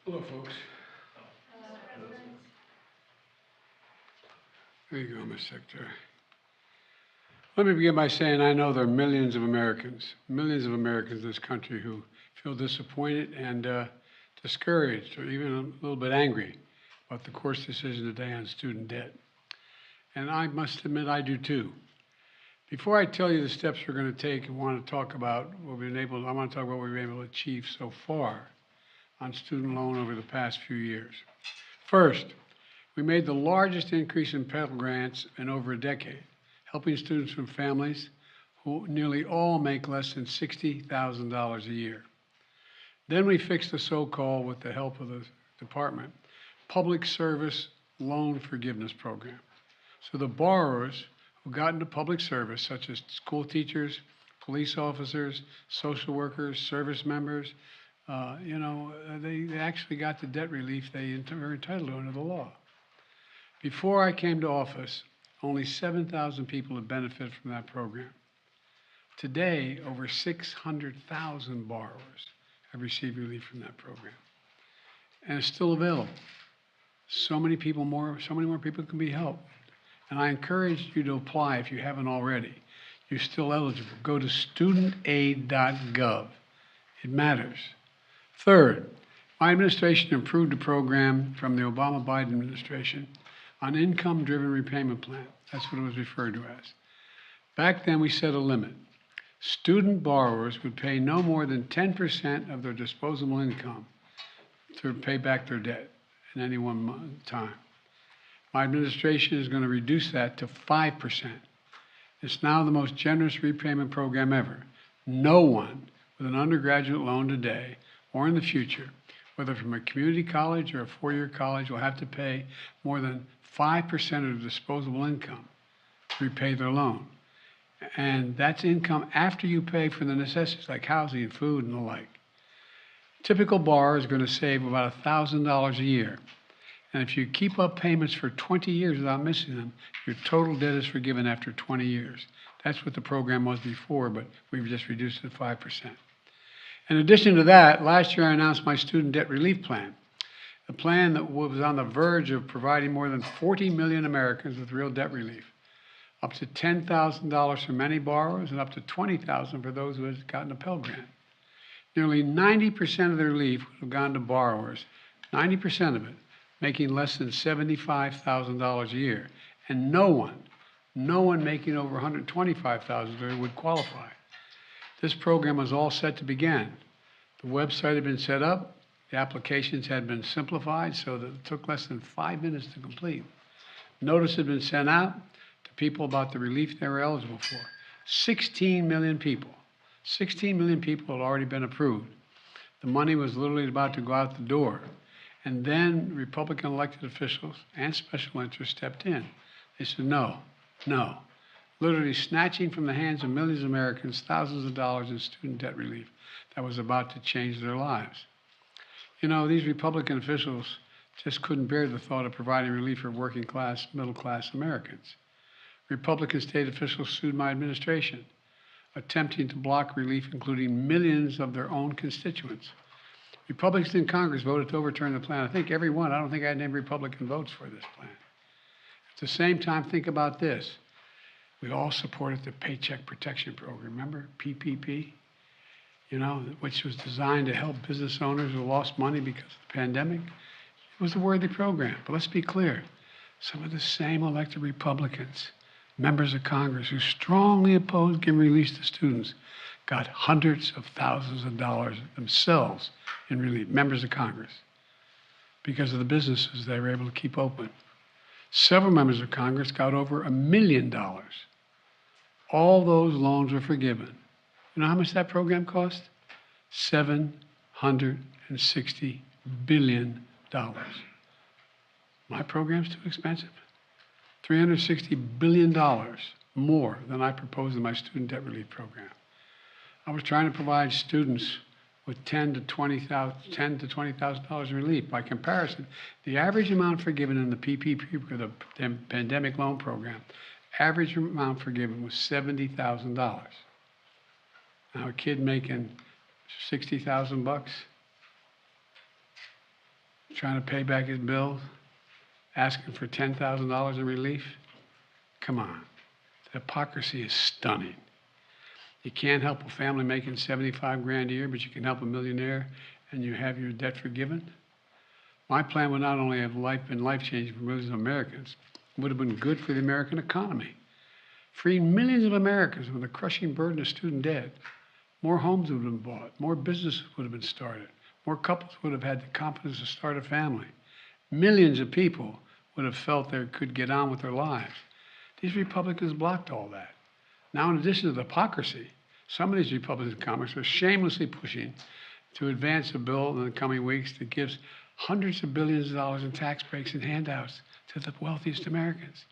Hello, folks. There you go, Mr. Secretary. Let me begin by saying I know there are millions of Americans in this country who feel disappointed and discouraged or even a little bit angry about the course decision today on student debt. And I must admit I do too. Before I tell you the steps we're going to take and want to talk about what we've been able, I want to talk about what we've been able to achieve so far on student loan over the past few years. First, we made the largest increase in Pell Grants in over a decade, helping students from families who nearly all make less than $60,000 a year. Then we fixed the so-called, with the help of the department, public service loan forgiveness program. So the borrowers who got into public service, such as school teachers, police officers, social workers, service members, they actually got the debt relief they were entitled to under the law. Before I came to office, only 7,000 people had benefited from that program. Today, over 600,000 borrowers have received relief from that program. And it's still available. So many more people can be helped. And I encourage you to apply if you haven't already. You're still eligible. Go to studentaid.gov. It matters. Third, my administration improved the program from the Obama-Biden administration on income-driven repayment plan. That's what it was referred to as. Back then, we set a limit. Student borrowers would pay no more than 10% of their disposable income to pay back their debt in any one time. My administration is going to reduce that to 5%. It's now the most generous repayment program ever. No one with an undergraduate loan today or in the future, whether from a community college or a four-year college, will have to pay more than 5% of their disposable income to repay their loan. And that's income after you pay for the necessities like housing and food and the like. Typical borrower is going to save about $1,000 a year. And if you keep up payments for 20 years without missing them, your total debt is forgiven after 20 years. That's what the program was before, but we've just reduced it to 5%. In addition to that, last year I announced my student debt relief plan, a plan that was on the verge of providing more than 40 million Americans with real debt relief, up to $10,000 for many borrowers and up to $20,000 for those who had gotten a Pell Grant. Nearly 90% of the relief would have gone to borrowers, 90% of it, making less than $75,000 a year. And no one making over $125,000 a year would qualify. This program was all set to begin. The website had been set up, the applications had been simplified so that it took less than 5 minutes to complete. Notice had been sent out to people about the relief they were eligible for. 16 million people had already been approved. The money was literally about to go out the door. And then Republican elected officials and special interests stepped in. They said, no, literally snatching from the hands of millions of Americans thousands of dollars in student debt relief that was about to change their lives. You know, these Republican officials just couldn't bear the thought of providing relief for working class, middle class Americans. Republican state officials sued my administration, attempting to block relief, including millions of their own constituents. Republicans in Congress voted to overturn the plan. I think every one. I don't think I had any Republican votes for this plan. At the same time, think about this. We all supported the Paycheck Protection Program, remember? PPP, which was designed to help business owners who lost money because of the pandemic. It was a worthy program. But let's be clear. Some of the same elected Republicans, members of Congress who strongly opposed giving relief to students, got hundreds of thousands of dollars themselves in relief, members of Congress, because of the businesses they were able to keep open. Several members of Congress got over $1 million. All those loans were forgiven. You know how much that program cost? $760 billion. My program's too expensive. $360 billion more than I proposed in my student debt relief program. I was trying to provide students with $10,000 to $20,000 in relief. By comparison, the average amount forgiven in the PPP, the pandemic loan program, average amount forgiven was $70,000. Now a kid making $60,000, trying to pay back his bills, asking for $10,000 in relief. Come on. The hypocrisy is stunning. You can't help a family making 75 grand a year, but you can help a millionaire and you have your debt forgiven? My plan would not only have been life-changing for millions of Americans, it would have been good for the American economy, freeing millions of Americans from the crushing burden of student debt. More homes would have been bought, more businesses would have been started, more couples would have had the confidence to start a family. Millions of people would have felt they could get on with their lives. These Republicans blocked all that. Now, in addition to the hypocrisy, some of these Republican Congress are shamelessly pushing to advance a bill in the coming weeks that gives hundreds of billions of dollars in tax breaks and handouts to the wealthiest Americans.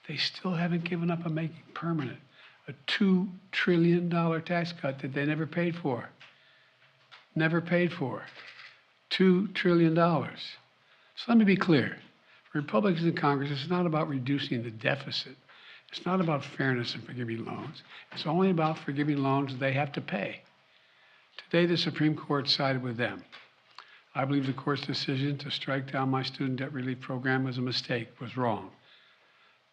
They still haven't given up on making permanent a $2 trillion tax cut that they never paid for. Never paid for. $2 trillion. So let me be clear. For Republicans in Congress, it's not about reducing the deficit. It's not about fairness in forgiving loans. It's only about forgiving loans they have to pay. Today, the Supreme Court sided with them. I believe the court's decision to strike down my student debt relief program was a mistake, was wrong.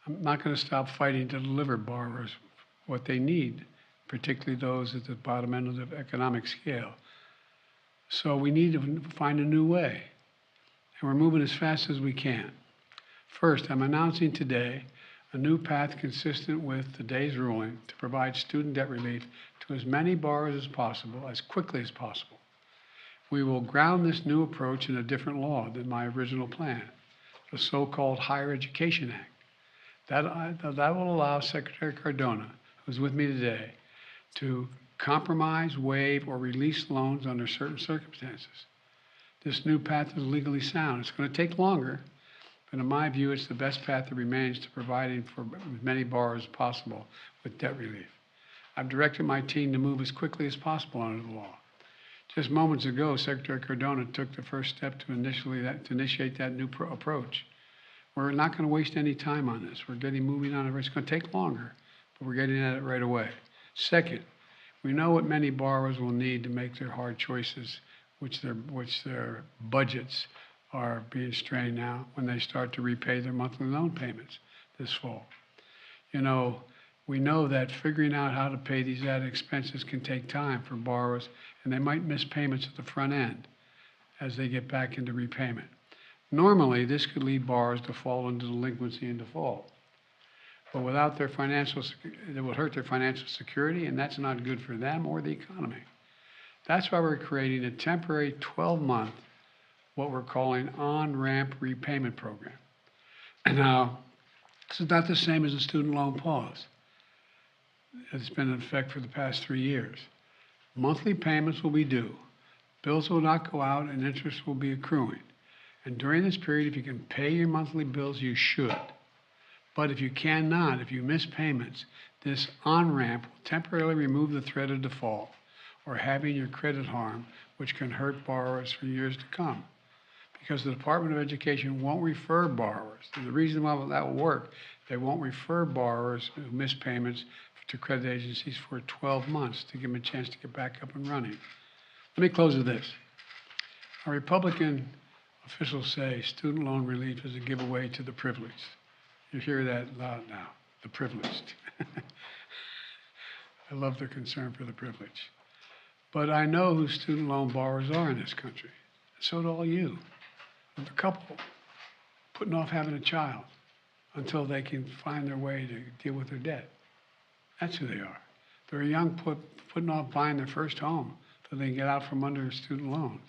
I'm not going to stop fighting to deliver borrowers what they need, particularly those at the bottom end of the economic scale. So we need to find a new way, and we're moving as fast as we can. First, I'm announcing today a new path consistent with today's ruling to provide student debt relief to as many borrowers as possible, as quickly as possible. We will ground this new approach in a different law than my original plan, the so-called Higher Education Act. That will allow Secretary Cardona, who's with me today, to compromise, waive, or release loans under certain circumstances. This new path is legally sound. It's going to take longer, but in my view, it's the best path that remains to providing for as many borrowers as possible with debt relief. I've directed my team to move as quickly as possible under the law. Just moments ago, Secretary Cardona took the first step to initiate that new approach. We're not going to waste any time on this. We're getting moving on it. It's going to take longer, but we're getting at it right away. Second, we know what many borrowers will need to make their hard choices, which their budgets are being strained now when they start to repay their monthly loan payments this fall. You know, we know that figuring out how to pay these added expenses can take time for borrowers, and they might miss payments at the front end as they get back into repayment. Normally, this could lead borrowers to fall into delinquency and default. But without their it will hurt their financial security, and that's not good for them or the economy. That's why we're creating a temporary 12-month, what we're calling on-ramp repayment program. Now, this is not the same as a student loan pause. It's been in effect for the past 3 years. Monthly payments will be due. Bills will not go out and interest will be accruing. And during this period, if you can pay your monthly bills, you should. But if you cannot, if you miss payments, this on-ramp will temporarily remove the threat of default or having your credit harmed, which can hurt borrowers for years to come. Because the Department of Education won't refer borrowers. And the reason why that will work, they won't refer borrowers who miss payments to credit agencies for 12 months to give them a chance to get back up and running. Let me close with this. Our Republican officials say student loan relief is a giveaway to the privileged. You hear that loud now, the privileged. I love their concern for the privileged. But I know who student loan borrowers are in this country. So do all you. The couple putting off having a child until they can find their way to deal with their debt. That's who they are. They're young putting off buying their first home so they can get out from under student loans.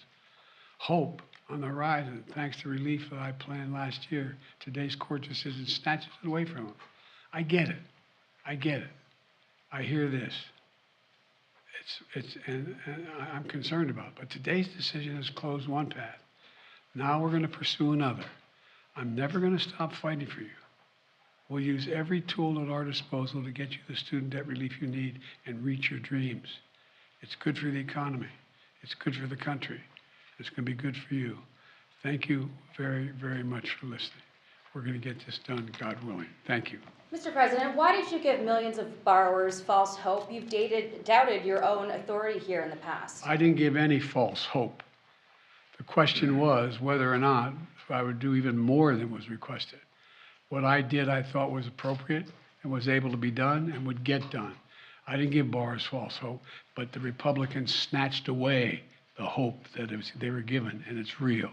Hope on the horizon, thanks to relief that I planned last year. Today's court decision snatches it away from them. I get it. I get it. I hear this. And I'm concerned about it. But today's decision has closed one path. Now we're going to pursue another. I'm never going to stop fighting for you. We'll use every tool at our disposal to get you the student debt relief you need and reach your dreams. It's good for the economy. It's good for the country. It's going to be good for you. Thank you very, very much for listening. We're going to get this done, God willing. Thank you. Mr. President, why did you give millions of borrowers false hope? You've doubted your own authority here in the past. I didn't give any false hope. The question was whether or not I would do even more than was requested. What I did, I thought was appropriate and was able to be done and would get done. I didn't give bars false hope, but the Republicans snatched away the hope that they were given, and it's real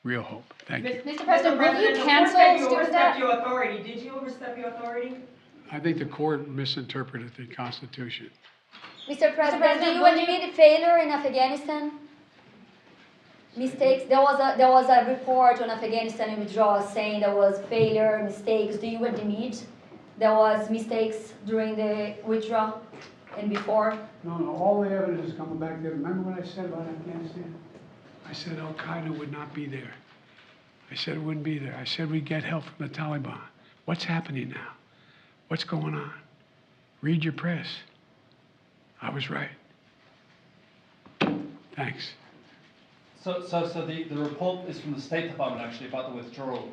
hope. Thank you. Mr. President, will you the cancel court said you student overstepped debt? your authority. Did you overstep your authority? I think the court misinterpreted the Constitution. Mr. President, do President, you will you- admit failure in Afghanistan? Mistakes. There was a report on Afghanistan withdrawal saying there was failure, mistakes. Do you admit there was mistakes during the withdrawal and before? No, all the evidence is coming back there. Remember what I said about Afghanistan? I said Al-Qaeda would not be there. I said it wouldn't be there. I said we'd get help from the Taliban. What's happening now? What's going on? Read your press. I was right. Thanks. So the report is from the State Department actually about the withdrawal.